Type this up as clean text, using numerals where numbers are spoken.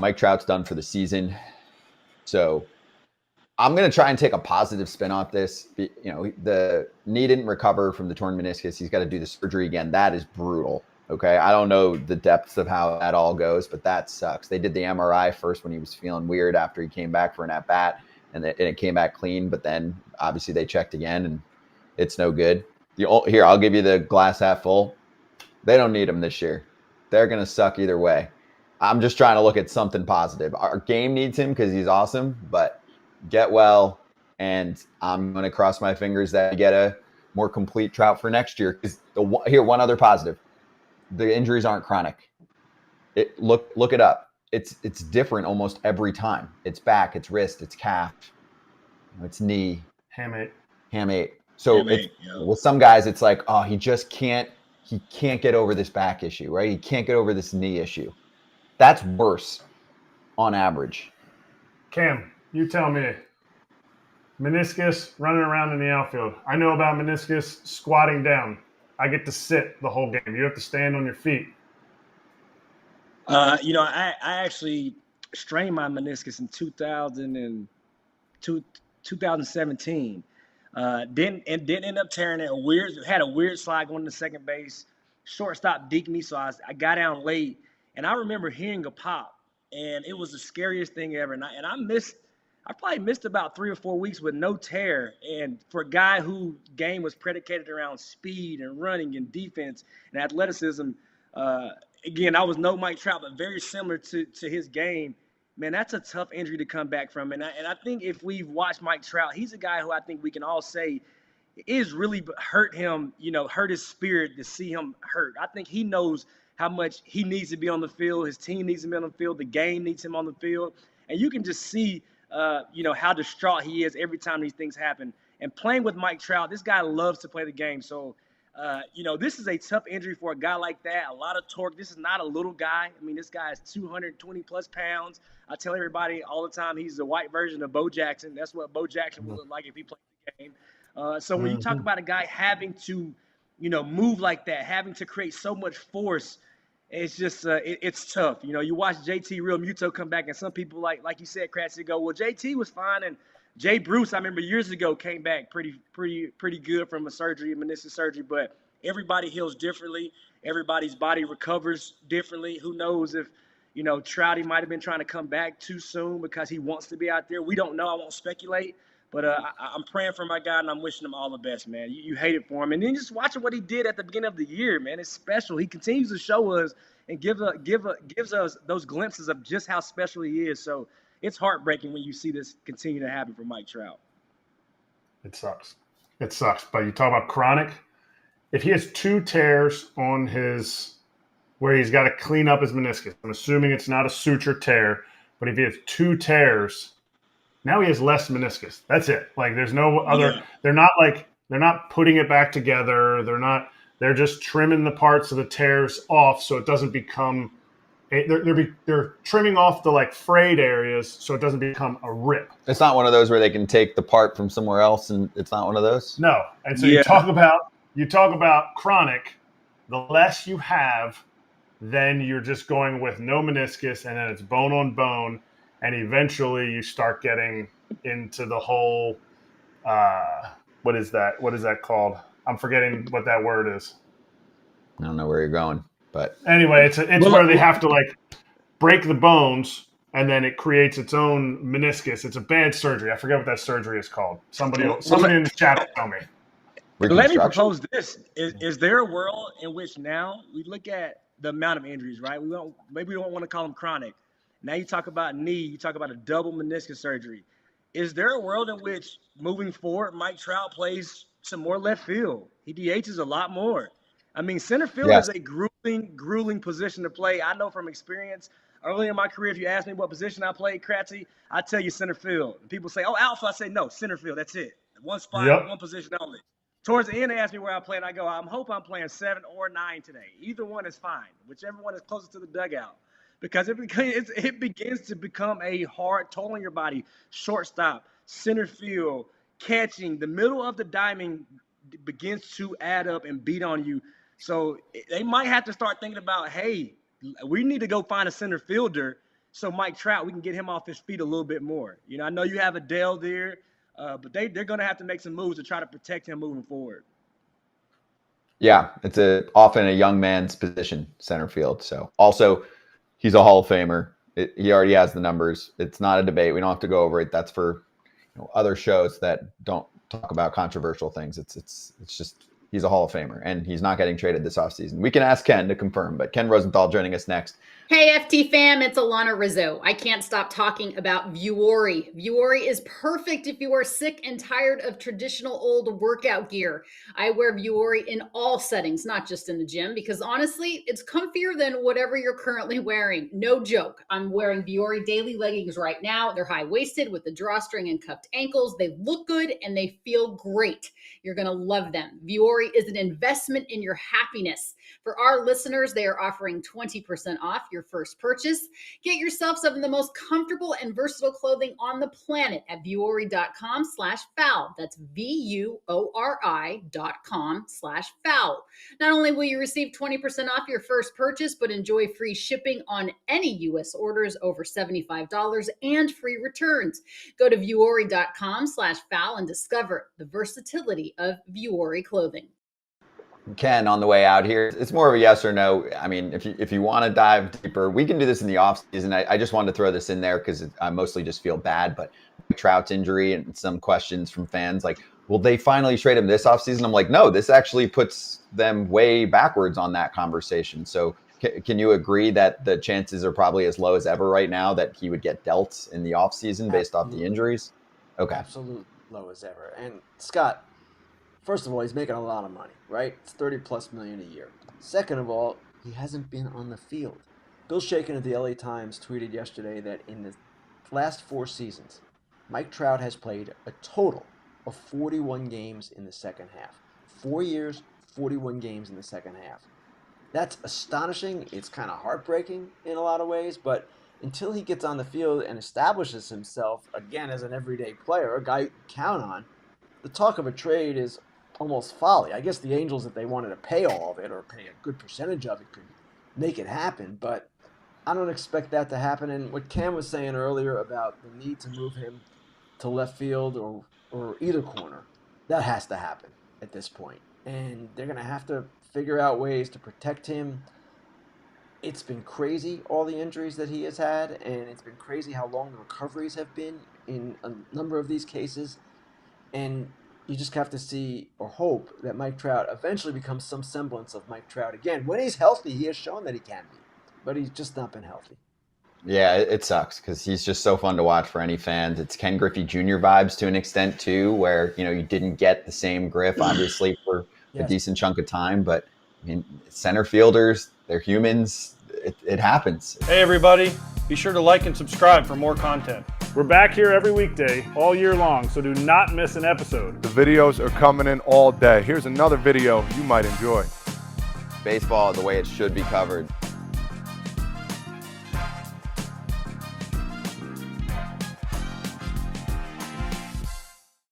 Mike Trout's done for the season. So I'm going to try and take a positive spin off this. The knee didn't recover from the torn meniscus. He's got to do the surgery again. That is brutal. Okay. I don't know the depths of how that all goes, but that sucks. They did the MRI first when he was feeling weird after he came back for an at-bat, and it came back clean. But then obviously they checked again and it's no good. Here, I'll give you the glass half full. They don't need him this year. They're going to suck either way. I'm just trying to look at something positive. Our game needs him because he's awesome, but get well, and I'm going to cross my fingers that I get a more complete Trout for next year. Here, one other positive. The injuries aren't chronic. Look it up. It's different almost every time. It's back, it's wrist, it's calf, it's knee. Hamate. So with some guys, it's like, oh, he can't get over this back issue, right? He can't get over this knee issue. That's worse on average. Cam, you tell me. Meniscus running around in the outfield. I know about meniscus squatting down. I get to sit the whole game. You have to stand on your feet. I actually strained my meniscus in 2017. Didn't end up tearing it. Had a weird slide going to second base. Shortstop deked me, so I got down late. And I remember hearing a pop, and it was the scariest thing ever. And I probably missed about 3 or 4 weeks with no tear. And for a guy whose game was predicated around speed and running and defense and athleticism, again, I was no Mike Trout, but very similar to his game. Man, that's a tough injury to come back from. And I think if we've watched Mike Trout, he's a guy who I think we can all say is really hurt him, hurt his spirit to see him hurt. I think he knows how much he needs to be on the field. His team needs to be on the field. The game needs him on the field. And you can just see, how distraught he is every time these things happen. And playing with Mike Trout, this guy loves to play the game. So, this is a tough injury for a guy like that. A lot of torque. This is not a little guy. I mean, this guy is 220-plus pounds. I tell everybody all the time he's the white version of Bo Jackson. That's what Bo Jackson would look like if he played the game. So when you talk about a guy having to, move like that, having to create so much force, it's just it's tough. You watch JT Real Muto come back, and some people like you said, Kratzy, go, well, JT was fine, and Jay Bruce, I remember years ago, came back pretty good from a meniscus surgery, but everybody heals differently. Everybody's body recovers differently. Who knows if, Trouty might have been trying to come back too soon because he wants to be out there. We don't know. I won't speculate. But I'm praying for my guy, and I'm wishing him all the best, man. You hate it for him. And then just watching what he did at the beginning of the year, man, it's special. He continues to show us and gives us those glimpses of just how special he is. So it's heartbreaking when you see this continue to happen for Mike Trout. It sucks. But you talk about chronic. If he has 2 tears on where he's got to clean up his meniscus, I'm assuming it's not a suture tear, but if he has 2 tears, now he has less meniscus. That's it. Like there's no other. Yeah. They're not putting it back together. They're just trimming the parts of the tears off so it doesn't become. They're trimming off the frayed areas so it doesn't become a rip. It's not one of those where they can take the part from somewhere else, and it's not one of those. No, and so you talk about chronic. The less you have, then you're just going with no meniscus, and then it's bone on bone. And eventually you start getting into the whole, what is that? What is that called? I'm forgetting what that word is. I don't know where you're going, but anyway, it's where they have to break the bones, and then it creates its own meniscus. It's a bad surgery. I forget what that surgery is called. Somebody in the chat will tell me. Let me propose this. Is there a world in which now we look at the amount of injuries, right? Maybe we don't want to call them chronic. Now you talk about knee, you talk about a double meniscus surgery. Is there a world in which, moving forward, Mike Trout plays some more left field? He DHs a lot more. I mean, center field is a grueling position to play. I know from experience, early in my career, if you ask me what position I played, Kratzy, I tell you center field. And people say, oh, alpha. I say, no, center field. That's it. One spot, one position only. Towards the end, they ask me where I play, and I go, I hope I'm playing 7 or 9 today. Either one is fine, whichever one is closest to the dugout. Because it begins to become a hard toll on your body. Shortstop, center field, catching, the middle of the diamond begins to add up and beat on you. So they might have to start thinking about, hey, we need to go find a center fielder so Mike Trout, we can get him off his feet a little bit more. You know, I know you have Adele there, but they're going to have to make some moves to try to protect him moving forward. Yeah, it's often a young man's position, center field. So also, he's a Hall of Famer. He already has the numbers. It's not a debate. We don't have to go over it. That's for other shows that don't talk about controversial things. It's just he's a Hall of Famer, and he's not getting traded this offseason. We can ask Ken to confirm, but Ken Rosenthal joining us next. Hey, FT fam, it's Alana Rizzo. I can't stop talking about Vuori. Vuori is perfect if you are sick and tired of traditional old workout gear. I wear Vuori in all settings, not just in the gym, because honestly, it's comfier than whatever you're currently wearing. No joke. I'm wearing Vuori daily leggings right now. They're high-waisted with the drawstring and cupped ankles. They look good and they feel great. You're going to love them. Vuori is an investment in your happiness. For our listeners, they are offering 20% off your first purchase. Get yourself some of the most comfortable and versatile clothing on the planet at vuori.com/foul. That's VUORI.com/foul. Not only will you receive 20% off your first purchase, but enjoy free shipping on any U.S. orders over $75 and free returns. Go to vuori.com/foul and discover the versatility of Vuori clothing. Ken, on the way out here, it's more of a yes or no. I mean, if you want to dive deeper, we can do this in the offseason. I just wanted to throw this in there because I mostly just feel bad. But Trout's injury and some questions from fans like, will they finally trade him this offseason? I'm like, no, this actually puts them way backwards on that conversation. So can you agree that the chances are probably as low as ever right now that he would get dealt in the offseason based off the injuries? Okay. Absolute low as ever. And Scott, first of all, he's making a lot of money, right? It's $30+ million a year. Second of all, he hasn't been on the field. Bill Shaken of the LA Times tweeted yesterday that in the last 4 seasons, Mike Trout has played a total of 41 games in the second half. 4 years, 41 games in the second half. That's astonishing. It's kind of heartbreaking in a lot of ways, but until he gets on the field and establishes himself again as an everyday player, a guy you can count on, the talk of a trade is almost folly. I guess the Angels, if they wanted to pay all of it or pay a good percentage of it, could make it happen, but I don't expect that to happen. And what Cam was saying earlier about the need to move him to left field or either corner, that has to happen at this point. And they're going to have to figure out ways to protect him. It's been crazy, all the injuries that he has had, and it's been crazy how long the recoveries have been in a number of these cases. And you just have to see or hope that Mike Trout eventually becomes some semblance of Mike Trout again. When he's healthy, he has shown that he can be, but he's just not been healthy. Yeah, it sucks because he's just so fun to watch for any fans. It's Ken Griffey Jr. vibes to an extent too, where you didn't get the same Griff obviously for a decent chunk of time, but I mean, center fielders, they're humans. It happens. Hey everybody, be sure to like and subscribe for more content. We're back here every weekday, all year long, so do not miss an episode. The videos are coming in all day. Here's another video you might enjoy. Baseball the way it should be covered.